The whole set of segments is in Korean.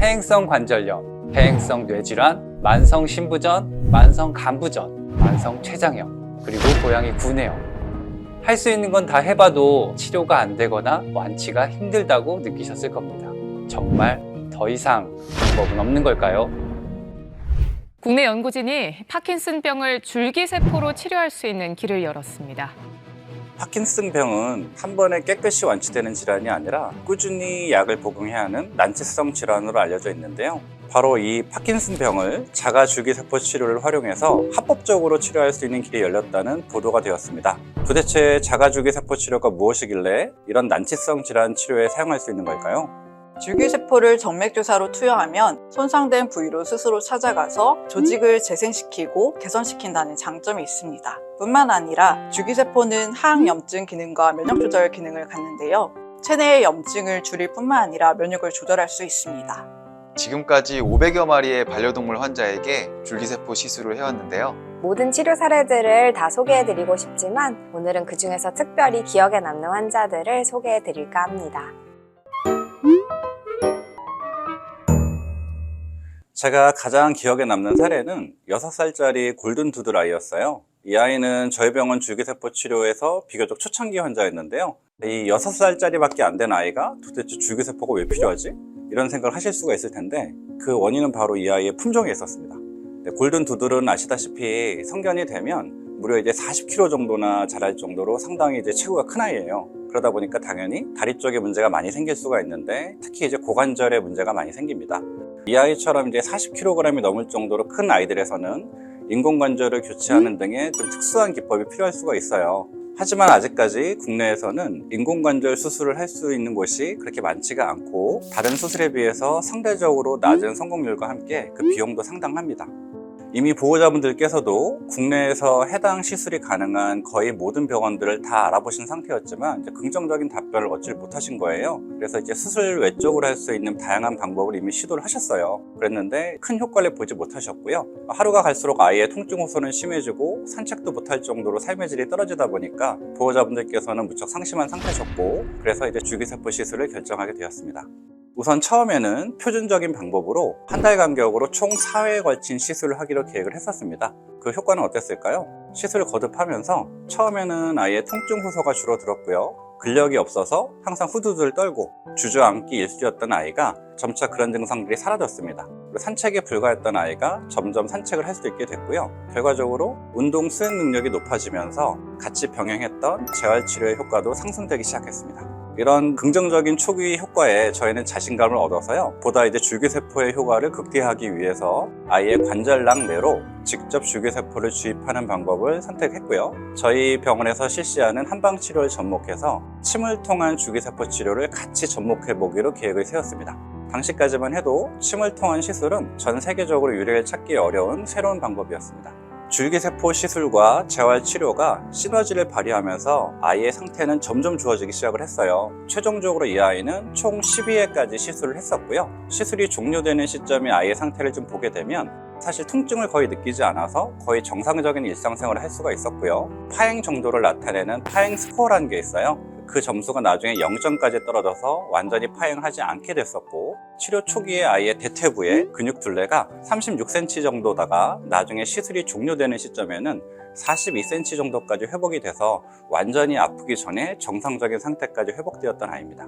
퇴행성 관절염, 퇴행성 뇌질환, 만성 신부전, 만성 간부전, 만성 췌장염, 그리고 고양이 구내염. 할 수 있는 건 다 해봐도 치료가 안 되거나 완치가 힘들다고 느끼셨을 겁니다. 정말 더 이상 방법은 없는 걸까요? 국내 연구진이 파킨슨병을 줄기세포로 치료할 수 있는 길을 열었습니다. 파킨슨병은 한 번에 깨끗이 완치되는 질환이 아니라 꾸준히 약을 복용해야 하는 난치성 질환으로 알려져 있는데요. 바로 이 파킨슨병을 자가줄기세포 치료를 활용해서 합법적으로 치료할 수 있는 길이 열렸다는 보도가 되었습니다. 도대체 자가줄기세포 치료가 무엇이길래 이런 난치성 질환 치료에 사용할 수 있는 걸까요? 줄기세포를 정맥주사로 투여하면 손상된 부위로 스스로 찾아가서 조직을 재생시키고 개선시킨다는 장점이 있습니다. 뿐만 아니라 줄기세포는 항염증 기능과 면역조절 기능을 갖는데요. 체내의 염증을 줄일 뿐만 아니라 면역을 조절할 수 있습니다. 지금까지 500여 마리의 반려동물 환자에게 줄기세포 시술을 해왔는데요. 모든 치료 사례들을 다 소개해드리고 싶지만 오늘은 그 중에서 특별히 기억에 남는 환자들을 소개해드릴까 합니다. 제가 가장 기억에 남는 사례는 6살짜리 골든두들 아이였어요. 이 아이는 저희 병원 줄기세포 치료에서 비교적 초창기 환자였는데요. 이 6살짜리밖에 안 된 아이가 도대체 줄기세포가 왜 필요하지? 이런 생각을 하실 수가 있을 텐데 그 원인은 바로 이 아이의 품종에 있었습니다. 골든두들은 아시다시피 성견이 되면 무려 이제 40kg 정도나 자랄 정도로 상당히 이제 체구가 큰 아이예요. 그러다 보니까 당연히 다리 쪽에 문제가 많이 생길 수가 있는데 특히 이제 고관절에 문제가 많이 생깁니다. 이 아이처럼 이제 40kg이 넘을 정도로 큰 아이들에서는 인공관절을 교체하는 등의 좀 특수한 기법이 필요할 수가 있어요. 하지만 아직까지 국내에서는 인공관절 수술을 할 수 있는 곳이 그렇게 많지가 않고 다른 수술에 비해서 상대적으로 낮은 성공률과 함께 그 비용도 상당합니다. 이미 보호자분들께서도 국내에서 해당 시술이 가능한 거의 모든 병원들을 다 알아보신 상태였지만 이제 긍정적인 답변을 얻지 못하신 거예요. 그래서 이제 수술 외적으로 할 수 있는 다양한 방법을 이미 시도를 하셨어요. 그랬는데 큰 효과를 보지 못하셨고요. 하루가 갈수록 아이의 통증 호소는 심해지고 산책도 못할 정도로 삶의 질이 떨어지다 보니까 보호자분들께서는 무척 상심한 상태셨고 그래서 이제 줄기세포 시술을 결정하게 되었습니다. 우선 처음에는 표준적인 방법으로 한 달 간격으로 총 4회에 걸친 시술을 하기로 계획을 했었습니다. 그 효과는 어땠을까요? 시술을 거듭하면서 처음에는 아이의 통증 호소가 줄어들었고요. 근력이 없어서 항상 후두두를 떨고 주저앉기 일쑤였던 아이가 점차 그런 증상들이 사라졌습니다. 그리고 산책에 불과했던 아이가 점점 산책을 할 수 있게 됐고요. 결과적으로 운동 수행 능력이 높아지면서 같이 병행했던 재활치료의 효과도 상승되기 시작했습니다. 이런 긍정적인 초기 효과에 저희는 자신감을 얻어서요. 보다 이제 줄기세포의 효과를 극대화하기 위해서 아이의 관절낭 내로 직접 줄기세포를 주입하는 방법을 선택했고요. 저희 병원에서 실시하는 한방치료를 접목해서 침을 통한 줄기세포 치료를 같이 접목해보기로 계획을 세웠습니다. 당시까지만 해도 침을 통한 시술은 전 세계적으로 유래를 찾기 어려운 새로운 방법이었습니다. 줄기세포 시술과 재활치료가 시너지를 발휘하면서 아이의 상태는 점점 좋아지기 시작을 했어요. 최종적으로 이 아이는 총 12회까지 시술을 했었고요. 시술이 종료되는 시점에 아이의 상태를 좀 보게 되면 사실 통증을 거의 느끼지 않아서 거의 정상적인 일상생활을 할 수가 있었고요. 파행 정도를 나타내는 파행 스코어라는 게 있어요. 그 점수가 나중에 0점까지 떨어져서 완전히 파행하지 않게 됐었고 치료 초기에 아이의 대퇴부의 근육 둘레가 36cm 정도다가 나중에 시술이 종료되는 시점에는 42cm 정도까지 회복이 돼서 완전히 아프기 전에 정상적인 상태까지 회복되었던 아이입니다.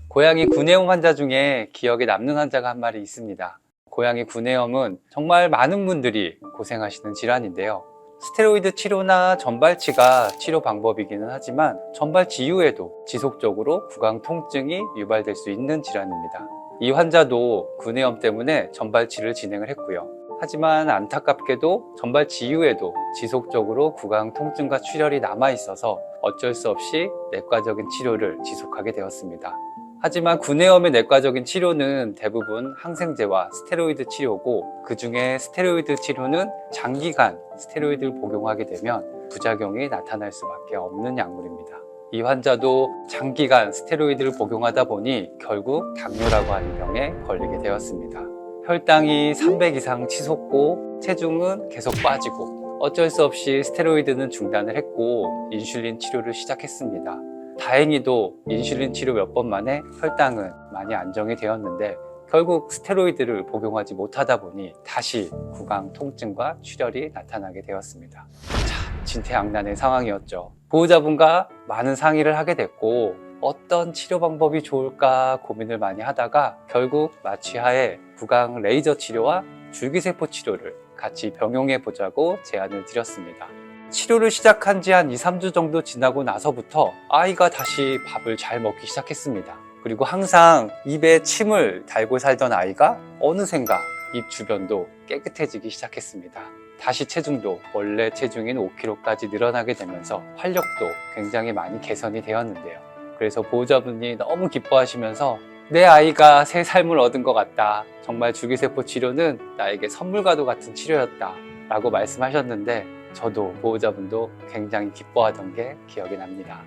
고양이 구내염 환자 중에 기억에 남는 환자가 한 마리 있습니다. 고양이 구내염은 정말 많은 분들이 고생하시는 질환인데요. 스테로이드 치료나 전발치가 치료 방법이기는 하지만 전발치 이후에도 지속적으로 구강 통증이 유발될 수 있는 질환입니다. 이 환자도 구내염 때문에 전발치를 진행을 했고요. 하지만 안타깝게도 전발치 이후에도 지속적으로 구강 통증과 출혈이 남아 있어서 어쩔 수 없이 내과적인 치료를 지속하게 되었습니다. 하지만 구내염의 내과적인 치료는 대부분 항생제와 스테로이드 치료고 그 중에 스테로이드 치료는 장기간 스테로이드를 복용하게 되면 부작용이 나타날 수밖에 없는 약물입니다. 이 환자도 장기간 스테로이드를 복용하다 보니 결국 당뇨라고 하는 병에 걸리게 되었습니다. 혈당이 300 이상 치솟고 체중은 계속 빠지고 어쩔 수 없이 스테로이드는 중단을 했고 인슐린 치료를 시작했습니다. 다행히도 인슐린 치료 몇 번 만에 혈당은 많이 안정이 되었는데 결국 스테로이드를 복용하지 못하다 보니 다시 구강 통증과 출혈이 나타나게 되었습니다. 참 진퇴양난의 상황이었죠. 보호자분과 많은 상의를 하게 됐고 어떤 치료 방법이 좋을까 고민을 많이 하다가 결국 마취하에 구강 레이저 치료와 줄기세포 치료를 같이 병용해 보자고 제안을 드렸습니다. 치료를 시작한 지 한 2, 3주 정도 지나고 나서부터 아이가 다시 밥을 잘 먹기 시작했습니다. 그리고 항상 입에 침을 달고 살던 아이가 어느샌가 입 주변도 깨끗해지기 시작했습니다. 다시 체중도 원래 체중인 5kg까지 늘어나게 되면서 활력도 굉장히 많이 개선이 되었는데요. 그래서 보호자분이 너무 기뻐하시면서 내 아이가 새 삶을 얻은 것 같다. 정말 줄기세포 치료는 나에게 선물과도 같은 치료였다. 라고 말씀하셨는데 저도 보호자분도 굉장히 기뻐하던 게 기억이 납니다.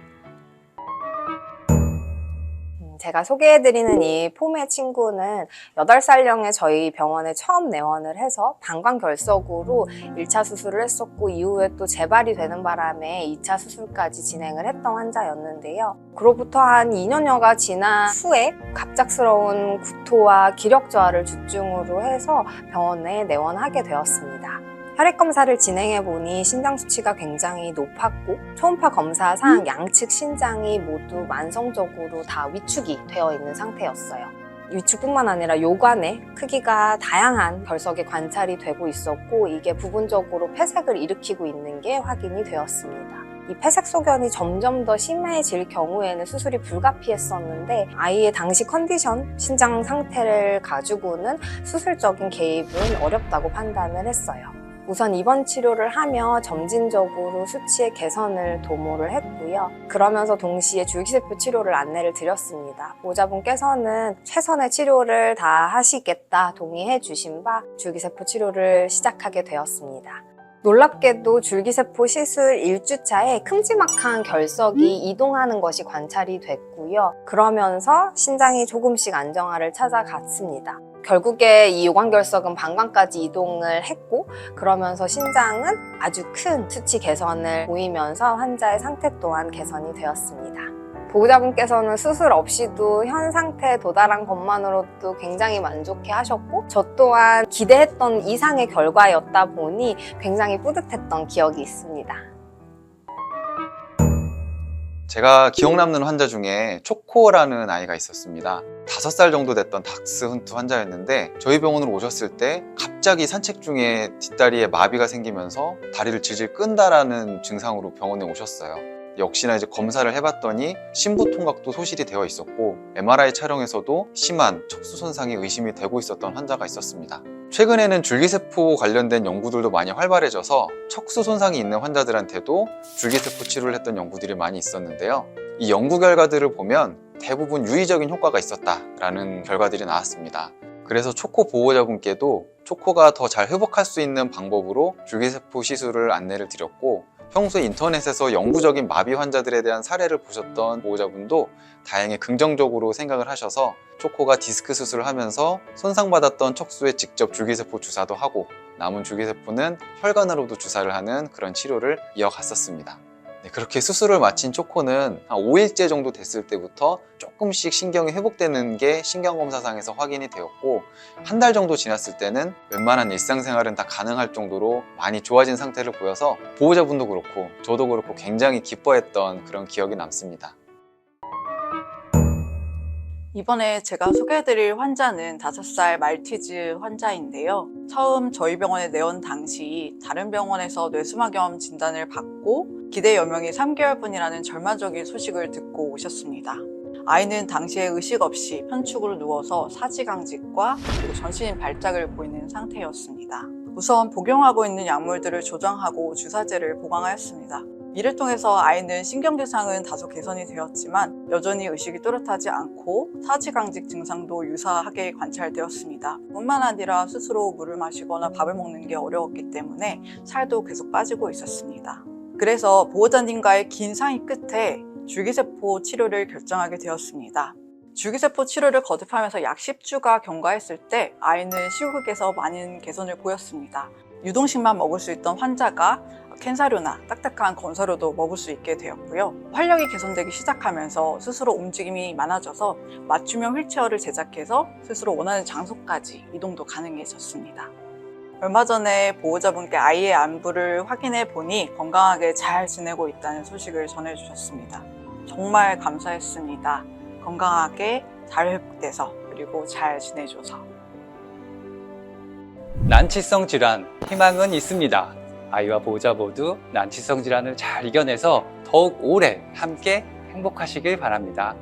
제가 소개해드리는 이 폼의 친구는 8살령에 저희 병원에 처음 내원을 해서 방광결석으로 1차 수술을 했었고 이후에 또 재발이 되는 바람에 2차 수술까지 진행을 했던 환자였는데요. 그로부터 한 2년여가 지난 후에 갑작스러운 구토와 기력 저하를 주증으로 해서 병원에 내원하게 되었습니다. 혈액검사를 진행해보니 심장 수치가 굉장히 높았고 초음파 검사상 양측 신장이 모두 만성적으로 다 위축이 되어 있는 상태였어요. 위축뿐만 아니라 요관의 크기가 다양한 결석에 관찰이 되고 있었고 이게 부분적으로 폐색을 일으키고 있는 게 확인이 되었습니다. 이 폐색 소견이 점점 더 심해질 경우에는 수술이 불가피했었는데 아이의 당시 컨디션, 신장 상태를 가지고는 수술적인 개입은 어렵다고 판단을 했어요. 우선 입원 치료를 하며 점진적으로 수치의 개선을 도모를 했고요. 그러면서 동시에 줄기세포 치료를 안내를 드렸습니다. 보호자분께서는 최선의 치료를 다 하시겠다 동의해 주신 바 줄기세포 치료를 시작하게 되었습니다. 놀랍게도 줄기세포 시술 1주차에 큼지막한 결석이 이동하는 것이 관찰이 됐고요. 그러면서 신장이 조금씩 안정화를 찾아갔습니다. 결국에 이 요관결석은 방광까지 이동을 했고 그러면서 신장은 아주 큰 수치 개선을 보이면서 환자의 상태 또한 개선이 되었습니다. 보호자분께서는 수술 없이도 현 상태에 도달한 것만으로도 굉장히 만족해 하셨고 저 또한 기대했던 이상의 결과였다 보니 굉장히 뿌듯했던 기억이 있습니다. 제가 기억 남는 환자 중에 초코라는 아이가 있었습니다. 5살 정도 됐던 닥스훈트 환자였는데 저희 병원으로 오셨을 때 갑자기 산책 중에 뒷다리에 마비가 생기면서 다리를 질질 끈다라는 증상으로 병원에 오셨어요. 역시나 이제 검사를 해봤더니 심부통각도 소실이 되어 있었고 MRI 촬영에서도 심한 척수 손상이 의심이 되고 있었던 환자가 있었습니다. 최근에는 줄기세포 관련된 연구들도 많이 활발해져서 척수 손상이 있는 환자들한테도 줄기세포 치료를 했던 연구들이 많이 있었는데요. 이 연구 결과들을 보면 대부분 유의적인 효과가 있었다라는 결과들이 나왔습니다. 그래서 초코 보호자분께도 초코가 더 잘 회복할 수 있는 방법으로 줄기세포 시술을 안내를 드렸고 평소에 인터넷에서 영구적인 마비 환자들에 대한 사례를 보셨던 보호자분도 다행히 긍정적으로 생각을 하셔서 초코가 디스크 수술을 하면서 손상받았던 척수에 직접 줄기세포 주사도 하고 남은 줄기세포는 혈관으로도 주사를 하는 그런 치료를 이어갔었습니다. 네, 그렇게 수술을 마친 초코는 한 5일째 정도 됐을 때부터 조금씩 신경이 회복되는 게 신경검사상에서 확인이 되었고 한 달 정도 지났을 때는 웬만한 일상생활은 다 가능할 정도로 많이 좋아진 상태를 보여서 보호자분도 그렇고 저도 그렇고 굉장히 기뻐했던 그런 기억이 남습니다. 이번에 제가 소개해드릴 환자는 5살 말티즈 환자인데요. 처음 저희 병원에 내원 당시 다른 병원에서 뇌수막염 진단을 받고 기대 여명이 3개월뿐이라는 절망적인 소식을 듣고 오셨습니다. 아이는 당시에 의식 없이 편축으로 누워서 사지강직과 그리고 전신 발작을 보이는 상태였습니다. 우선 복용하고 있는 약물들을 조정하고 주사제를 보강하였습니다. 이를 통해서 아이는 신경대상은 다소 개선이 되었지만 여전히 의식이 또렷하지 않고 사지강직 증상도 유사하게 관찰되었습니다. 뿐만 아니라 스스로 물을 마시거나 밥을 먹는 게 어려웠기 때문에 살도 계속 빠지고 있었습니다. 그래서 보호자님과의 긴 상의 끝에 줄기세포 치료를 결정하게 되었습니다. 줄기세포 치료를 거듭하면서 약 10주가 경과했을 때 아이는 시후극에서 많은 개선을 보였습니다. 유동식만 먹을 수 있던 환자가 캔사료나 딱딱한 건사료도 먹을 수 있게 되었고요. 활력이 개선되기 시작하면서 스스로 움직임이 많아져서 맞춤형 휠체어를 제작해서 스스로 원하는 장소까지 이동도 가능해졌습니다. 얼마 전에 보호자분께 아이의 안부를 확인해 보니 건강하게 잘 지내고 있다는 소식을 전해주셨습니다. 정말 감사했습니다. 건강하게 잘 회복돼서 그리고 잘 지내줘서. 난치성 질환, 희망은 있습니다. 아이와 보호자 모두 난치성 질환을 잘 이겨내서 더욱 오래 함께 행복하시길 바랍니다.